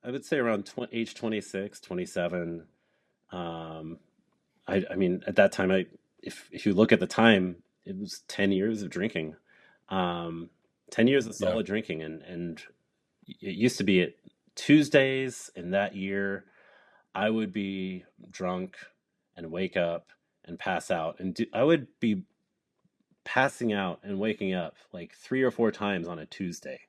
I would say around age 26, 27. Um, I mean, at that time, if you look at the time, it was 10 years of drinking. Um, 10 years of Yeah. solid drinking. And it used to be at Tuesdays in that year, I would be drunk and wake up and pass out. I would be passing out and waking up like 3 or 4 times on a Tuesday.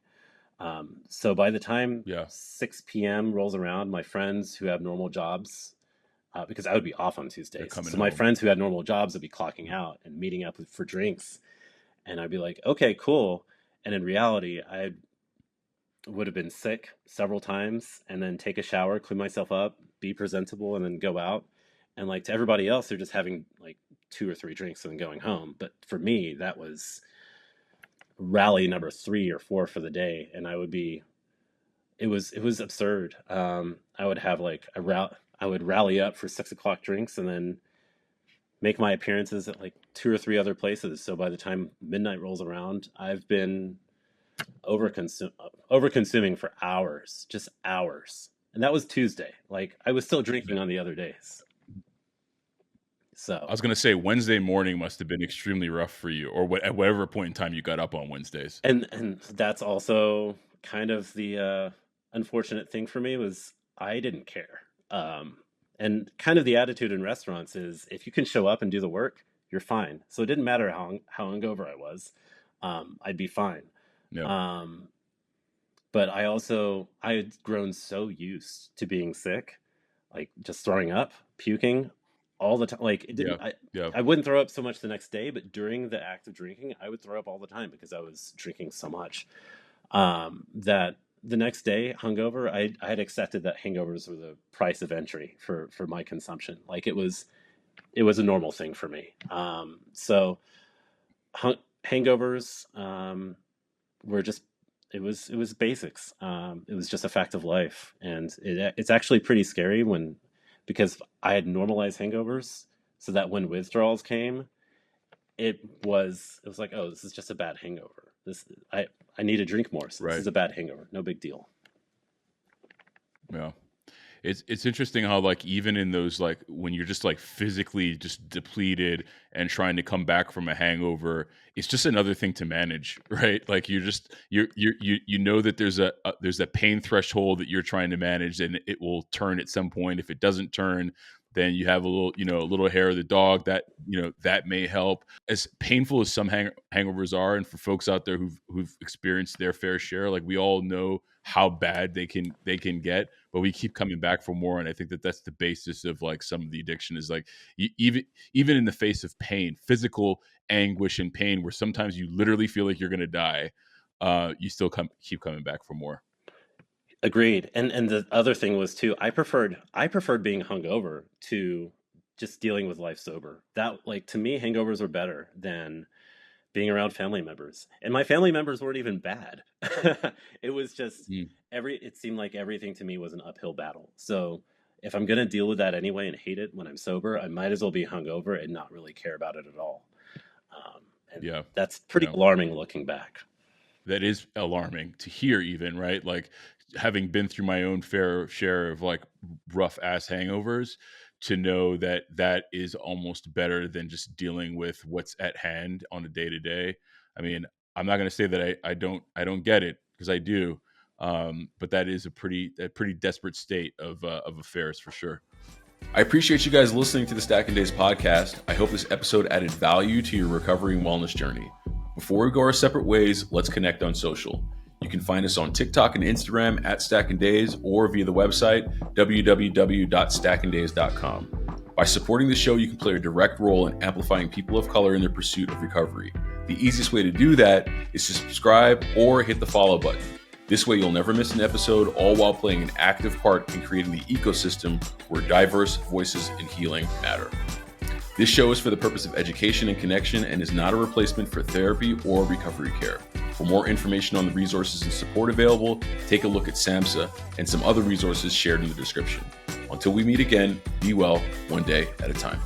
So by the time Yeah. 6 p.m. rolls around, my friends who have normal jobs, because I would be off on They're Tuesdays, coming so my home. friends who had normal jobs would be clocking out and meeting up for drinks, and I'd be like, okay, cool. And in reality, I would have been sick several times, and then take a shower, clean myself up, be presentable, and then go out. And like to everybody else, they're just having like 2 or 3 drinks and then going home. But for me, that was rally number 3 or 4 for the day, and I would be it was absurd. I would have like I would rally up for 6 o'clock drinks and then make my appearances at like 2 or 3 other places. So by the time midnight rolls around, I've been over consuming for hours, just hours. And that was Tuesday. Like I was still drinking on the other days. I So was gonna say Wednesday morning must have been extremely rough for you, or at whatever point in time you got up on Wednesdays. and that's also kind of the unfortunate thing for me was I didn't care. And kind of the attitude in restaurants is if you can show up and do the work, you're fine. So it didn't matter how hungover I was, I'd be fine. Yeah. Um, but I had grown so used to being sick, like just throwing up, puking all the time. Like it Yeah. didn't. Yeah. I wouldn't throw up so much the next day, but during the act of drinking, I would throw up all the time because I was drinking so much. That the next day, hungover, I had accepted that hangovers were the price of entry for my consumption. Like it was a normal thing for me. So hangovers were just it was basics. It was just a fact of life, and it's actually pretty scary because I had normalized hangovers, so that when withdrawals came, it was like, oh, this is just a bad hangover. I need to drink more, so this Right. is a bad hangover. No big deal. Yeah. It's interesting how like even in those like when you're just like physically just depleted and trying to come back from a hangover, it's just another thing to manage, right? Like you know that there's a pain threshold that you're trying to manage, and it will turn at some point. If it doesn't turn, then you have a little hair of the dog that that may help. As painful as some hangovers are, and for folks out there who've experienced their fair share, like we all know how bad they can get, but we keep coming back for more. And I think that that's the basis of like some of the addiction is like even in the face of pain, physical anguish and pain, where sometimes you literally feel like you're going to die, you still keep coming back for more. Agreed. And the other thing was too, I preferred being hungover to just dealing with life sober. That like to me, hangovers were better than being around family members. And my family members weren't even bad. It was just Mm. it seemed like everything to me was an uphill battle. So if I'm gonna deal with that anyway and hate it when I'm sober, I might as well be hungover and not really care about it at all. And Yeah. that's pretty Yeah. alarming looking back. That is alarming to hear, even, right? Like having been through my own fair share of like rough ass hangovers, to know that that is almost better than just dealing with what's at hand on a day to day. I mean, I'm not going to say that I don't get it, because I do. But that is a pretty desperate state of affairs for sure. I appreciate you guys listening to the Stacking Days podcast. I hope this episode added value to your recovery and wellness journey. Before we go our separate ways, let's connect on social. You can find us on TikTok and Instagram at Stacking Days, or via the website www.stackingdays.com. By supporting the show, you can play a direct role in amplifying people of color in their pursuit of recovery. The easiest way to do that is to subscribe or hit the follow button. This way, you'll never miss an episode, all while playing an active part in creating the ecosystem where diverse voices and healing matter. This show is for the purpose of education and connection and is not a replacement for therapy or recovery care. For more information on the resources and support available, take a look at SAMHSA and some other resources shared in the description. Until we meet again, be well, one day at a time.